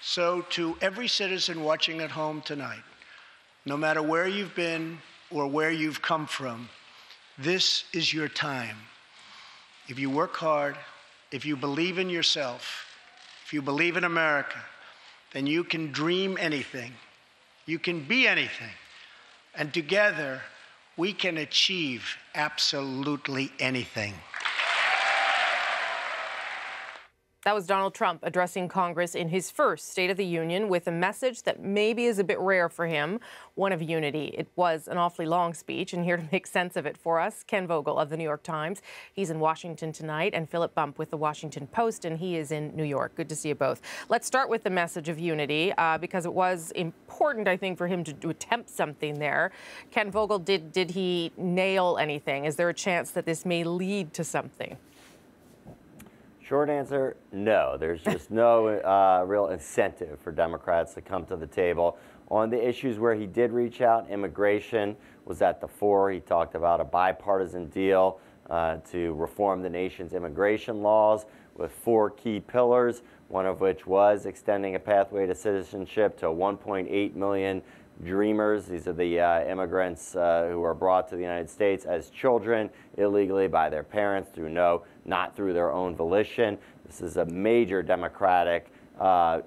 So to every citizen watching at home tonight, no matter where you've been or where you've come from, this is your time. If you work hard, if you believe in yourself, if you believe in America, then you can dream anything. You can be anything. And together, we can achieve absolutely anything. That was Donald Trump addressing Congress in his first State of the Union with a message that maybe is a bit rare for him, one of unity. It was an awfully long speech, and here to make sense of it for us, Ken Vogel of the New York Times. He's in Washington tonight, and Philip Bump with the Washington Post, and he is in New York. Good to see you both. Let's start with the message of unity, because it was important, I think, for him to attempt something there. Ken Vogel, did he nail anything? Is there a chance that this may lead to something? Short answer, no. There's just no real incentive for Democrats to come to the table. On the issues where he did reach out, immigration was at the fore. He talked about a bipartisan deal to reform the nation's immigration laws with 4 key pillars, one of which was extending a pathway to citizenship to 1.8 million Dreamers. These are the immigrants who are brought to the United States as children illegally by their parents not through their own volition. This is a major Democratic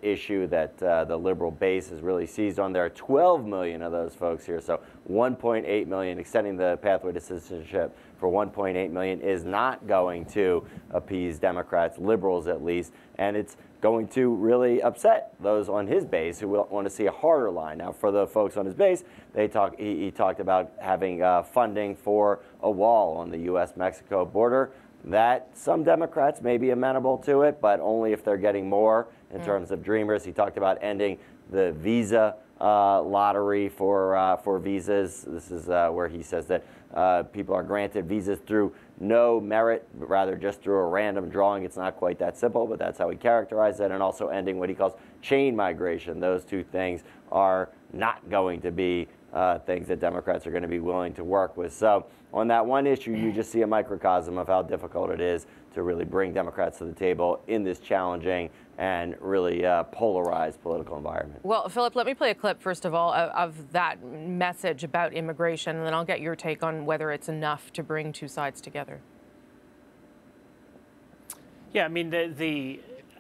issue that the liberal base has really seized on. There are 12 million of those folks here, so 1.8 million. Extending the pathway to citizenship for 1.8 million is not going to appease Democrats, liberals at least, and it's going to really upset those on his base who want to see a harder line. Now, for the folks on his base, he talked about having funding for a wall on the U.S.-Mexico border. That some Democrats may be amenable to it, but only if they're getting more in terms of Dreamers. He talked about ending the visa lottery for visas. This is where he says that people are granted visas through no merit, but rather just through a random drawing. It's not quite that simple, but that's how he characterized it. And also ending what he calls chain migration. Those two things are not going to be things that Democrats are going to be willing to work with. So on that one issue, you just see a microcosm of how difficult it is to really bring Democrats to the table in this challenging and really polarized political environment. Well, Philip, let me play a clip, first of all, of that message about immigration, and then I'll get your take on whether it's enough to bring two sides together. Yeah, I mean,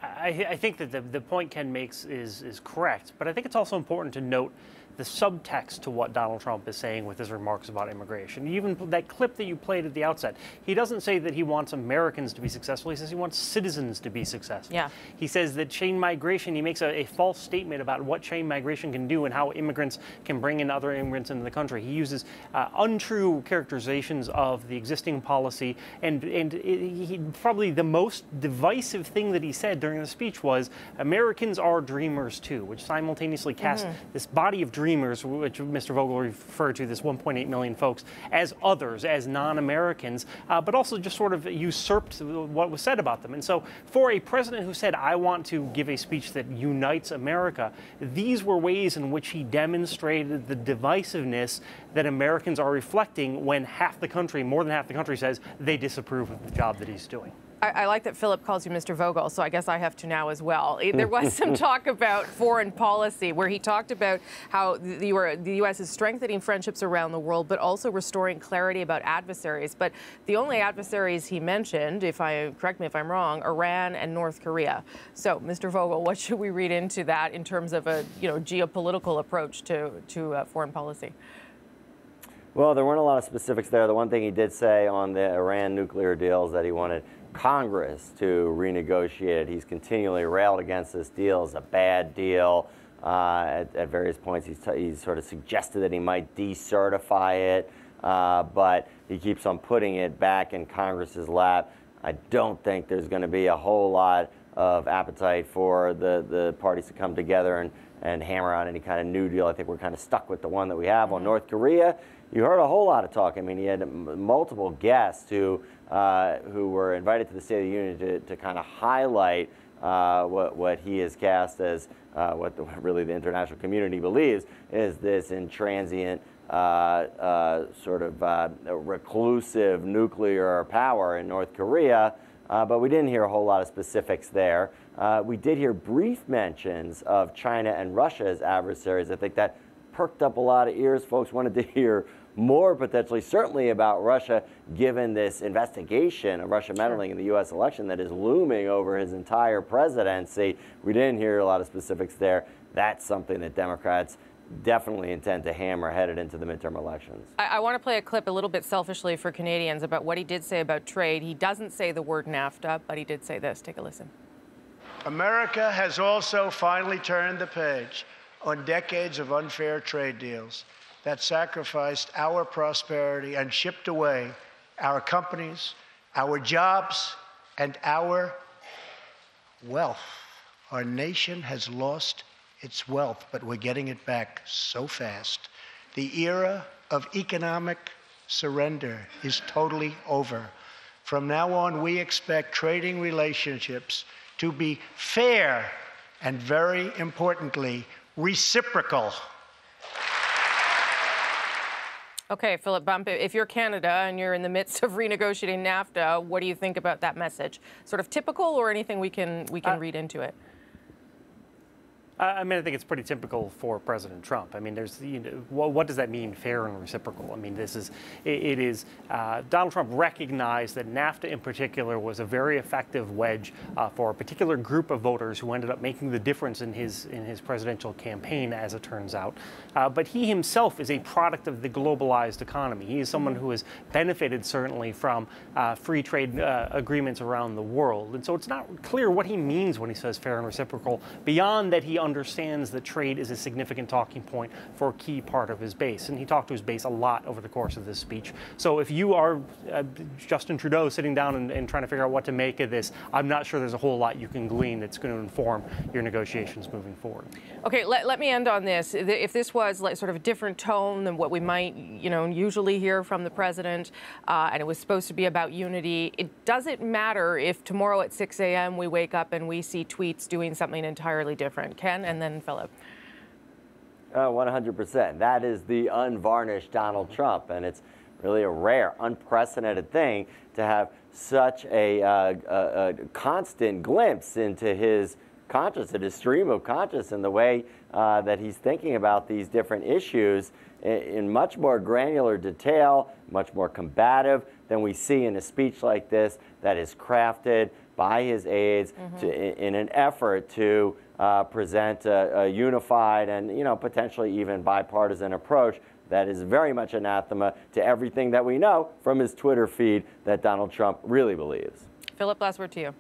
I think that the point Ken makes is correct, but I think it's also important to note the subtext to what Donald Trump is saying with his remarks about immigration. Even that clip that you played at the outset, he doesn't say that he wants Americans to be successful. He says he wants citizens to be successful. Yeah. He says that chain migration, he makes a false statement about what chain migration can do and how immigrants can bring in other immigrants into the country. He uses untrue characterizations of the existing policy, and he probably the most divisive thing that he said during the speech was Americans are dreamers too, which simultaneously casts this body of dreamers, which Mr. Vogel referred to, this 1.8 million folks, as others, as non-Americans, but also just sort of usurped what was said about them. And so for a president who said, I want to give a speech that unites America, these were ways in which he demonstrated the divisiveness that Americans are reflecting when half the country, more than half the country, says they disapprove of the job that he's doing. I like that Philip calls you Mr. Vogel, so I guess I have to now as well. There was some talk about foreign policy where he talked about how the U.S. is strengthening friendships around the world, but also restoring clarity about adversaries. But the only adversaries he mentioned, correct me if I'm wrong, Iran and North Korea. So, Mr. Vogel, what should we read into that in terms of a geopolitical approach to foreign policy? Well, there weren't a lot of specifics there. The one thing he did say on the Iran nuclear deal is that he wanted Congress to renegotiate it. He's continually railed against this deal as a bad deal. At various points, he's sort of suggested that he might decertify it, but he keeps on putting it back in Congress's lap. I don't think there's going to be a whole lot of appetite for the parties to come together and hammer out any kind of new deal. I think we're kind of stuck with the one that we have. On North Korea, you heard a whole lot of talk. I mean, he had multiple guests who were invited to the State of the Union to kind of highlight what he has cast as what really the international community believes is this intransient sort of reclusive nuclear power in North Korea. But we didn't hear a whole lot of specifics there. We did hear brief mentions of China and Russia as adversaries. I think that perked up a lot of ears. Folks wanted to hear more potentially, certainly about Russia, given this investigation of Russia meddling in the U.S. election that is looming over his entire presidency. We didn't hear a lot of specifics there. That's something that Democrats definitely intend to hammer headed into the midterm elections. I want to play a clip a little bit selfishly for Canadians about what he did say about trade. He doesn't say the word NAFTA, but he did say this. Take a listen. America has also finally turned the page on decades of unfair trade deals that sacrificed our prosperity and shipped away our companies, our jobs, and our wealth. Our nation has lost its wealth, but we're getting it back so fast. The era of economic surrender is totally over. From now on, we expect trading relationships to be fair and, very importantly, reciprocal. Okay, Philip Bump, if you're Canada and you're in the midst of renegotiating NAFTA, what do you think about that message? Sort of typical, or anything we can read into it? I mean, I think it's pretty typical for President Trump. I mean, there's, what does that mean, fair and reciprocal? I mean, Donald Trump recognized that NAFTA in particular was a very effective wedge for a particular group of voters who ended up making the difference in his presidential campaign, as it turns out. But he himself is a product of the globalized economy. He is someone who has benefited certainly from free trade agreements around the world. And so it's not clear what he means when he says fair and reciprocal, beyond that he understands that trade is a significant talking point for a key part of his base. And he talked to his base a lot over the course of this speech. So if you are Justin Trudeau sitting down and trying to figure out what to make of this, I'm not sure there's a whole lot you can glean that's going to inform your negotiations moving forward. Okay, let me end on this. If this was like sort of a different tone than what we might, usually hear from the president, and it was supposed to be about unity, it doesn't matter if tomorrow at 6 a.m. we wake up and we see tweets doing something entirely different. Ken, and then Philip. 100%. That is the unvarnished Donald Trump, and it's really a rare, unprecedented thing to have such a constant glimpse into his conscious, his stream of conscious, and the way that he's thinking about these different issues in much more granular detail, much more combative than we see in a speech like this that is crafted by his aides in an effort to present a unified and potentially even bipartisan approach that is very much anathema to everything that we know from his Twitter feed that Donald Trump really believes. Philip, last word to you.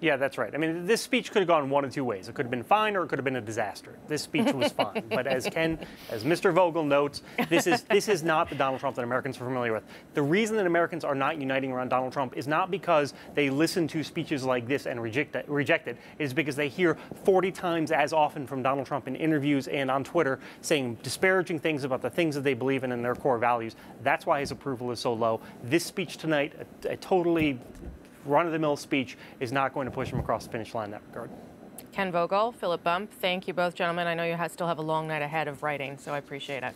Yeah, that's right. I mean, this speech could have gone one of two ways. It could have been fine, or it could have been a disaster. This speech was fine. But as Mr. Vogel notes, this is not the Donald Trump that Americans are familiar with. The reason that Americans are not uniting around Donald Trump is not because they listen to speeches like this and reject it. It is because they hear 40 times as often from Donald Trump in interviews and on Twitter saying disparaging things about the things that they believe in and their core values. That's why his approval is so low. This speech tonight, a totally run-of-the-mill speech, is not going to push him across the finish line in that regard. Ken Vogel, Philip Bump, thank you both, gentlemen. I know you still have a long night ahead of writing, so I appreciate it.